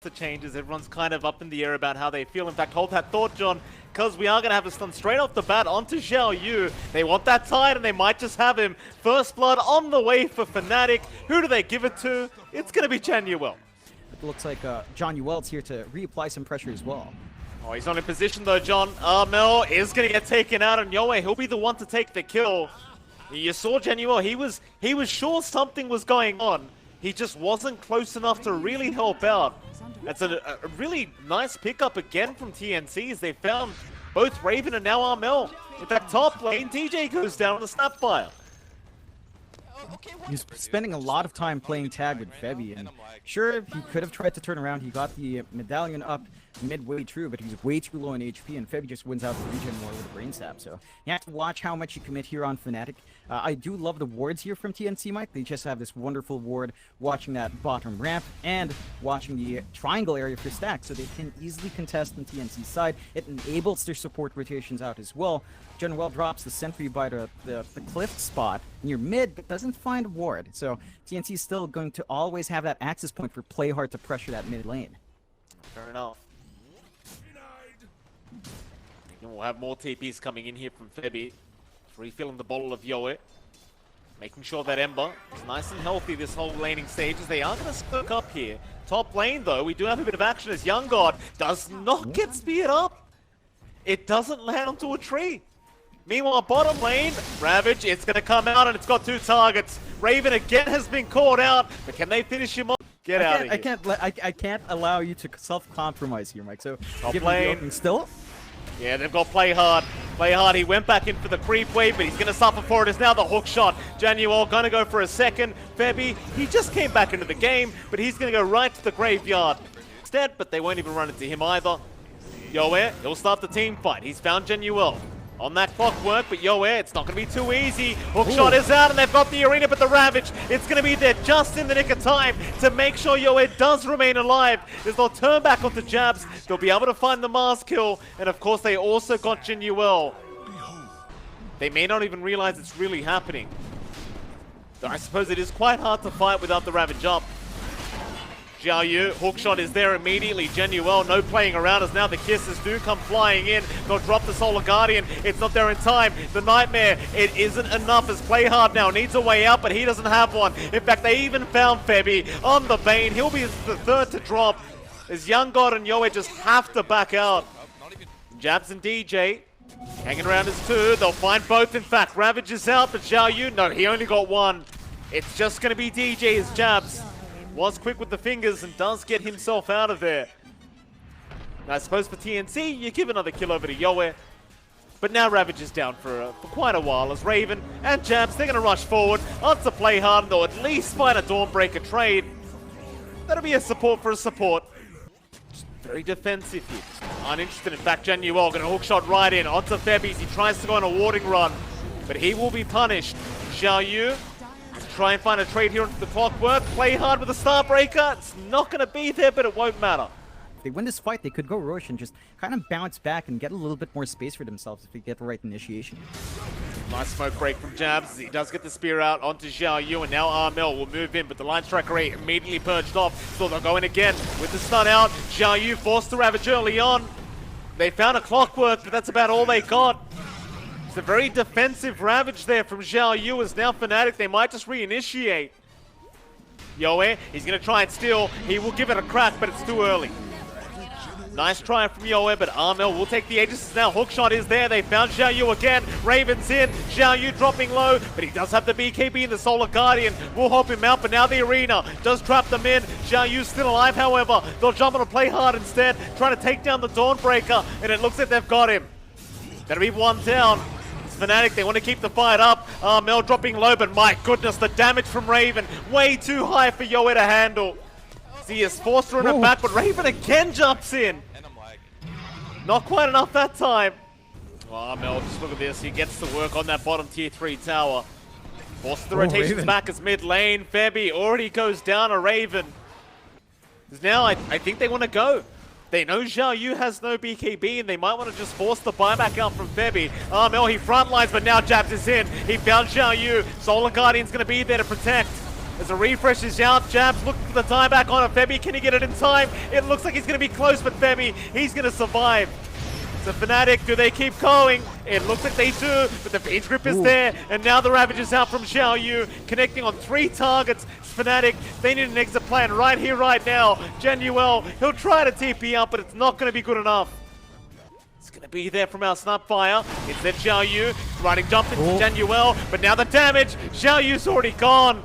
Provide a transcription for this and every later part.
the changes. Everyone's kind of up in the air about how they feel. In fact, hold that thought, John, because we are going to have a stun straight off the bat onto Xiao Yu. They want that tide, and they might just have him. First blood on the way for FNATIC. Who do they give it to? It's going to be Januel. It looks like John Yuel's here to reapply some pressure as well. Oh, he's not in position though, John. Mel is going to get taken out, and Yoe, he'll be the one to take the kill. You saw Januel, he was sure something was going on. He just wasn't close enough to really help out. That's a really nice pickup again from TNC as they found both Raven and now Armel. In fact, top lane, DJ goes down on the Snapfire. He's spending a lot of time playing tag with Febby, and sure, he could have tried to turn around. He got the medallion up midway through, but he's way too low in HP, and Febby just wins out the regen more with a brain stab. So you have to watch how much you commit here on FNATIC. I do love the wards here from TNC, Mike. They just have this wonderful ward watching that bottom ramp and watching the triangle area for stack, so they can easily contest on TNC's side. It enables their support rotations out as well. Januel drops the sentry by the cliff spot near mid, but doesn't find a ward. So TNC is still going to always have that access point for play hard to pressure that mid lane. Fair enough. And we'll have more TPs coming in here from Febby. Refilling the bottle of Yoe. Making sure that Ember is nice and healthy this whole laning stage, as they are going to spook up here. Top lane though, we do have a bit of action as Young God does not get speared up. It doesn't land onto a tree. Meanwhile, bottom lane, Ravage, it's going to come out and it's got two targets. Raven again has been called out, but can they finish him off? Get out of here. I can't allow you to self-compromise here, Mike. So top lane still. Yeah, they've got play hard. Play hard. He went back in for the creep wave, but he's going to suffer for it. It's now the hook shot. Januel going to go for a second. Febby, he just came back into the game, but he's going to go right to the graveyard instead, but they won't even run into him either. Yoe, he'll start the team fight. He's found Januel on that clockwork, but Yoe, it's not going to be too easy. Hookshot is out, and they've got the arena, but the Ravage, it's going to be there just in the nick of time to make sure Yoe does remain alive. As they'll turn back onto jabs, they'll be able to find the Mars kill, and of course they also got Januel. They may not even realize it's really happening. Though I suppose it is quite hard to fight without the Ravage up. Xiao Yu, hookshot is there immediately. Januel, no playing around as now the kisses do come flying in. They'll drop the Solar Guardian. It's not there in time. The Nightmare, it isn't enough as Play Hard now needs a way out, but he doesn't have one. In fact, they even found Febby on the Bane. He'll be the third to drop as Young God and Yoe just have to back out. Jabs and DJ hanging around as two. They'll find both, in fact. Ravage is out, but Xiao Yu, no, he only got one. It's just going to be DJ as Jabs was quick with the fingers and does get himself out of there. Now, I suppose for TNC, you give another kill over to Yoe. But now Ravage is down for quite a while as Raven and Jabs, they're going to rush forward onto Play Hard, and they'll at least find a Dawnbreaker trade. That'll be a support for a support. Just very defensive here. Uninterested. In fact, Januel going to hookshot right in onto Febby. He tries to go on a warding run, but he will be punished. Xiao Yu, try and find a trade here onto the clockwork. Play hard with the Starbreaker. It's not going to be there, but it won't matter. If they win this fight, they could go Roche and just kind of bounce back and get a little bit more space for themselves if they get the right initiation. Nice smoke break from Jabs. He does get the spear out onto Xiao Yu, and now Armel will move in, but the line striker rate immediately purged off. So they'll go in again with the stun out. Xiao Yu forced to Ravage early on. They found a clockwork, but that's about all they got. It's a very defensive Ravage there from Xiao Yu as now FNATIC, they might just reinitiate. Yoe, he's going to try and steal. He will give it a crack, but it's too early. Nice try from Yoe, but Armel will take the Aegis now. Hookshot is there. They found Xiao Yu again. Raven's in. Xiao Yu dropping low, but he does have the BKB and the Solar Guardian. Will help him out, but now the arena does trap them in. Xiao Yu's still alive, however. They'll jump on a Play Hard instead, trying to take down the Dawnbreaker, and it looks like they've got him. That'll be one down. FNATIC, they want to keep the fight up. Mel dropping low, but my goodness, the damage from Raven, way too high for Yoe to handle. He is forced to run it back, but Raven again jumps in. Not quite enough that time. Oh, Mel, just look at this. He gets to work on that bottom tier 3 tower. Forces the rotations Raven back as mid lane. Febby already goes down a Raven. Now I think they want to go. They know Xiao Yu has no BKB, and they might want to just force the buyback out from Febby. Armel, he frontlines, but now Jabs is in. He found Xiao Yu. Solar Guardian's going to be there to protect. As a refresh is out, Jabs looking for the time back on it. Febby, can he get it in time? It looks like he's going to be close, but Febby, he's going to survive. So FNATIC, do they keep going? It looks like they do, but the Fiend's Grip is there, and now the Ravage is out from Xiao Yu, connecting on 3 targets. FNATIC, they need an exit plan right here, right now. Genuel, he'll try to TP up, but it's not going to be good enough. It's going to be there from our Snapfire. Instead, Xiao Yu, riding jump into Genuel, but now the damage, Xiao Yu's already gone.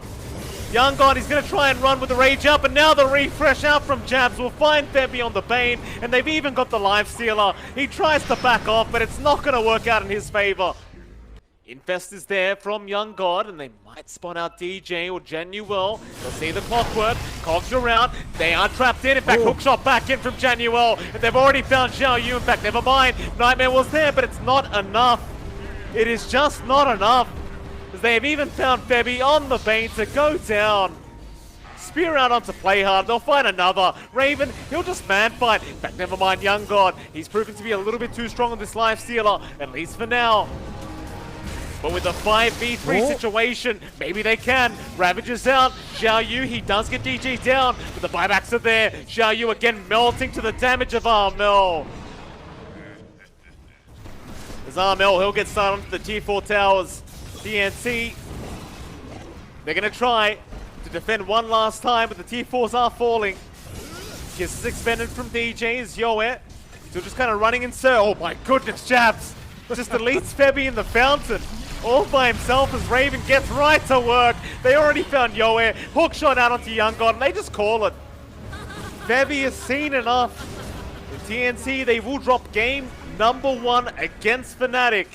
Young God, he's going to try and run with the rage up, and now the refresh out from Jabs will find Febby on the Bane, and they've even got the life stealer. He tries to back off, but it's not going to work out in his favor. Infest is there from Young God, and they might spawn out DJ or Genuel. They'll see the clockwork, cogs around, they are trapped in fact, hookshot back in from Genuel, and they've already found Xiao Yu. In fact, never mind, Nightmare was there, but it's not enough. It is just not enough. They have even found Febby on the Bane to go down. Spear out onto Playhard, they'll find another. Raven, he'll just man fight. In fact, never mind Young God. He's proven to be a little bit too strong on this life stealer, at least for now. But with a 5v3 situation, maybe they can. Ravage is out. Xiao Yu, he does get DG down, but the buybacks are there. Xiao Yu again melting to the damage of Armel. As Armel, he'll get started onto the tier 4 towers. TNC, they're going to try to defend one last time, but the tier 4s are falling. Kiss is expended from DJ as Yoe. Still just kind of running in circle. Oh my goodness, Jabs just deletes Febby in the fountain. All by himself as Raven gets right to work. They already found Yoe. Hookshot out onto Young God, and they just call it. Febby has seen enough. The TNC, they will drop game number 1 against FNATIC.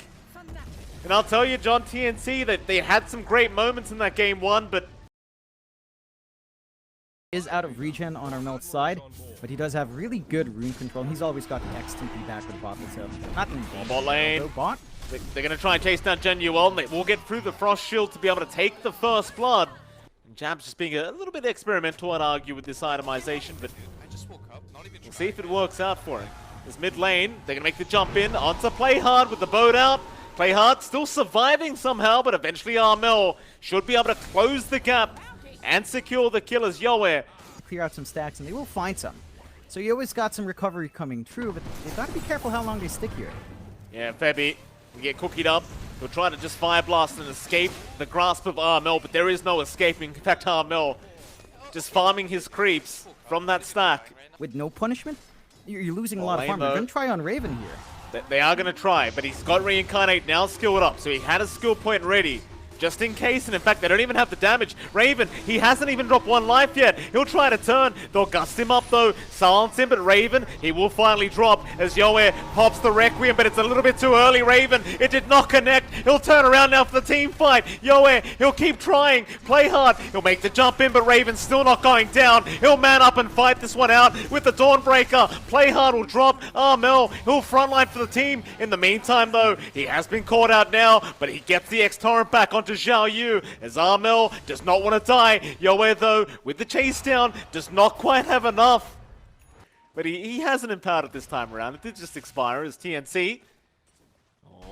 And I'll tell you, John, TNC, that they had some great moments in that game 1, but... Is out of regen on our Melt side, but he does have really good rune control, and he's always got the XTP back with bot, so not in bot lane. Bot. They're going to try and chase down Genuel, and they will get through the Frost Shield to be able to take the first blood. And Jabs just being a little bit experimental, I'd argue, with this itemization, but we'll see if it works out for him. This mid lane, they're going to make the jump in onto Playhard with the boat out. Playhard still surviving somehow, but eventually Armel should be able to close the gap and secure the kill as Yoe. Clear out some stacks, and they will find some. So you always got some recovery coming true, but they've got to be careful how long they stick here. Yeah, Febby will get cookied up. He'll try to just fire blast and escape the grasp of Armel, but there is no escaping. In fact, Armel just farming his creeps from that stack. With no punishment? You're losing a lot of farm. They're going to try on Raven here. They are going to try, but he's got Reincarnate now skilled up, so he had a skill point ready. Just in case, and in fact, they don't even have the damage. Raven, he hasn't even dropped 1 life yet. He'll try to turn. They'll gust him up, though. Silence him, but Raven, he will finally drop as Yoe pops the Requiem, but it's a little bit too early, Raven. It did not connect. He'll turn around now for the team fight. Yoe, he'll keep trying. Play hard. He'll make the jump in, but Raven's still not going down. He'll man up and fight this one out with the Dawnbreaker. Play hard will drop. Armel, he'll frontline for the team. In the meantime, though, he has been caught out now, but he gets the X-Torrent back onto Xiao Yu as Armel does not want to die. Yoe, though, with the chase down, does not quite have enough. But he hasn't empowered it this time around. It did just expire as TNC.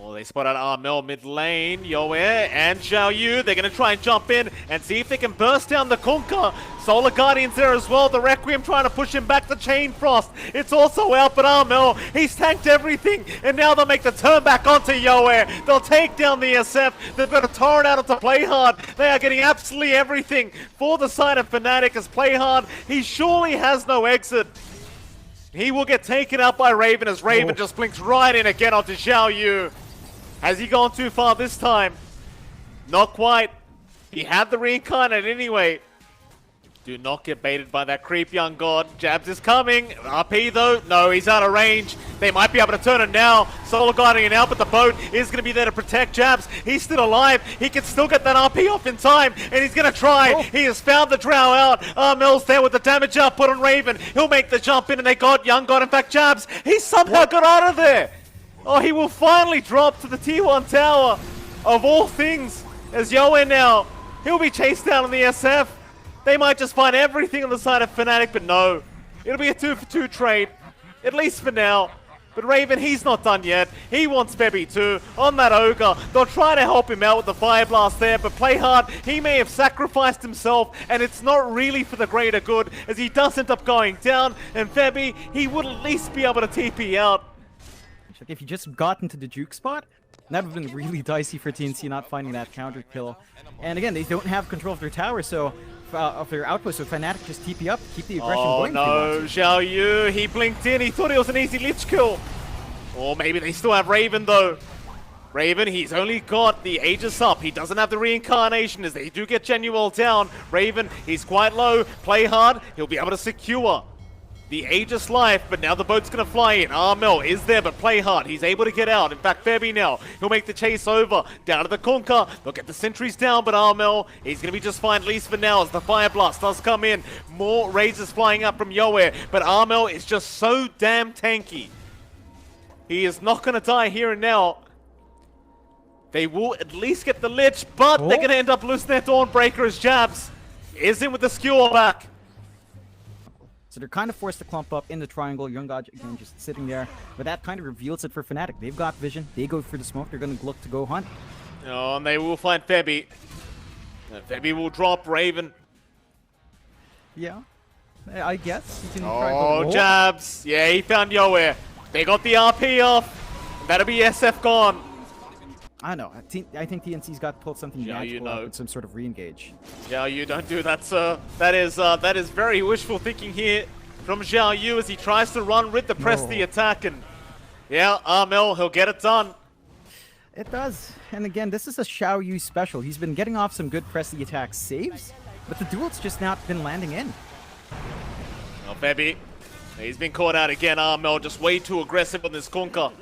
Oh, they spot out Armel mid lane. Yoe and Xiao Yu, they're going to try and jump in and see if they can burst down the Kunkka. Solar Guardian's there as well. The Requiem trying to push him back. The Chain Frost, it's also out, but Armel, he's tanked everything, and now they'll make the turn back onto Yoe. They'll take down the SF. They've got a torrent out onto Playhard. They are getting absolutely everything for the side of FNATIC as Playhard, he surely has no exit. He will get taken out by Raven as Raven just blinks right in again onto Xiao Yu. Has he gone too far this time? Not quite. He had the Reincarnate anyway. Do not get baited by that creep, Young God. Jabs is coming. RP though, no, he's out of range. They might be able to turn it now. Solar Guardian out, but the boat is going to be there to protect Jabs. He's still alive. He can still get that RP off in time, and he's going to try. He has found the drow out. Armel's there with the damage output on Raven. He'll make the jump in, and they got Young God. In fact, Jabs, he somehow got out of there. Oh, he will finally drop to the tier 1 tower of all things. As Yoe now, he'll be chased down on the SF. They might just find everything on the side of FNATIC, but no. It'll be a 2-for-2 trade, at least for now. But Raven, he's not done yet. He wants Febby too. On that Ogre, they'll try to help him out with the Fire Blast there, but play hard. He may have sacrificed himself, and it's not really for the greater good, as he does end up going down. And Febby, he would at least be able to TP out. If he just got into the juke spot, that would have been really dicey for TNC not finding that counter kill. And again, they don't have control of their tower, so of their outpost, so FNATIC just TP up, keep the aggression going. Oh no, Xiao Yu, he blinked in, he thought it was an easy lich kill. Or maybe they still have Raven though. Raven, he's only got the Aegis up. He doesn't have the reincarnation as they do get Genuel down. Raven, he's quite low. Play hard. He'll be able to secure the Aegis life, but now the boat's going to fly in. Armel is there, but play hard. He's able to get out. In fact, Febby now, he'll make the chase over. Down to the Kunkka. They'll get the sentries down, but Armel, he's going to be just fine, at least for now, as the Fire Blast does come in. More razors flying up from Yoe, but Armel is just so damn tanky. He is not going to die here and now. They will at least get the Lich, but they're going to end up losing their Dawnbreaker as Jabs is in with the skewer back. So they're kind of forced to clump up in the triangle. Young God, again, just sitting there. But that kind of reveals it for FNATIC. They've got vision. They go for the smoke. They're going to look to go hunt. Oh, and they will find Febby. Febby will drop Raven. Yeah, I guess. You can try to Oh, go Jabs. Yeah, he found Yoe. They got the RP off. That'll be SF gone. I don't know. I think TNC's got to pull something magical out with some sort of re-engage. Xiao Yu, don't do that, sir. That is very wishful thinking here from Xiao Yu as he tries to run with the press the attack. And yeah, Armel, he'll get it done. It does. And again, this is a Xiao Yu special. He's been getting off some good press the attack saves, but the duel's just not been landing in. Oh, Febby. He's been caught out again. Armel just way too aggressive on this Kunkka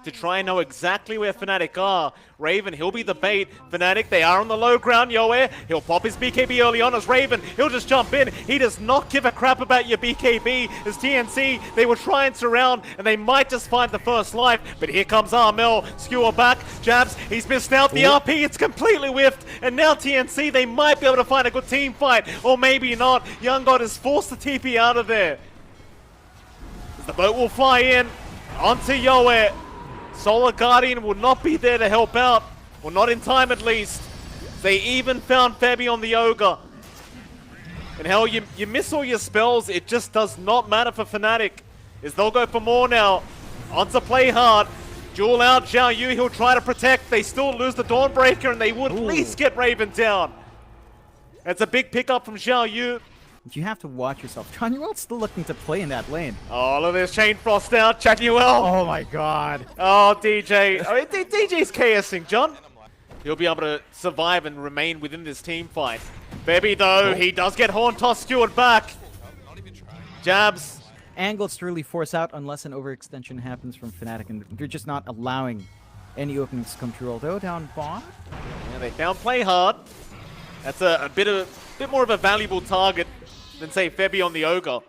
to try and know exactly where FNATIC are. Raven, he'll be the bait. FNATIC, they are on the low ground. Yoe, he'll pop his BKB early on as Raven. He'll just jump in. He does not give a crap about your BKB. As TNC, they will try and surround, and they might just find the first life. But here comes Armel. Skewer back. Jabs, he's missed out. The RP, it's completely whiffed. And now TNC, they might be able to find a good team fight. Or maybe not. Young God is forced to TP out of there. As the boat will fly in onto Yoe. Solar Guardian will not be there to help out. Well, not in time at least. They even found Febby on the Ogre. And hell, you miss all your spells, it just does not matter for FNATIC. As they'll go for more now. On to play hard. Duel out, Xiao Yu, he'll try to protect. They still lose the Dawnbreaker and they would at least get Raven down. That's a big pickup from Xiao Yu. You have to watch yourself. Chanuel's still looking to play in that lane. Oh, look, there's Chain Frost out. Chanuel. Oh my god. Oh, DJ. Oh, DJ's KSing, John. He'll be able to survive and remain within this team fight. Febby, though, he does get Horn Toss skewered back. Jabs. Angled to really force out unless an overextension happens from FNATIC, and they're just not allowing any openings to come through. Although down bottom. Yeah, they found play hard. That's a bit more of a valuable target than, say, Febby on the Ogre.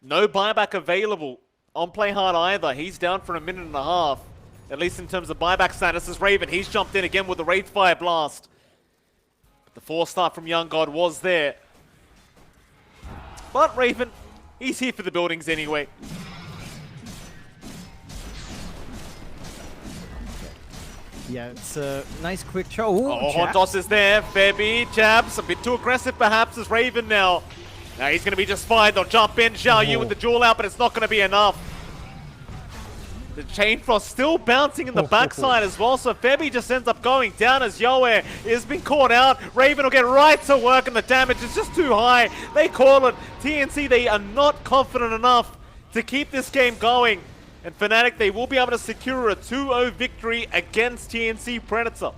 No buyback available on play hard either. He's down for a minute and a half, at least in terms of buyback status as Raven. He's jumped in again with the Wraith Fire Blast. But the 4-star from Young God was there. But Raven, he's here for the buildings anyway. Yeah, it's a nice quick show. Oh, Hontos is there. Febby, Jabs, a bit too aggressive perhaps as Raven now. Now he's going to be just fine. They'll jump in. Xiao Yu with the duel out, but it's not going to be enough. The Chain Frost still bouncing in the backside as well, so Febby just ends up going down as Yoe has been caught out. Raven will get right to work and the damage is just too high. They call it. TNC, they are not confident enough to keep this game going. And FNATIC, they will be able to secure a 2-0 victory against TNC Predator.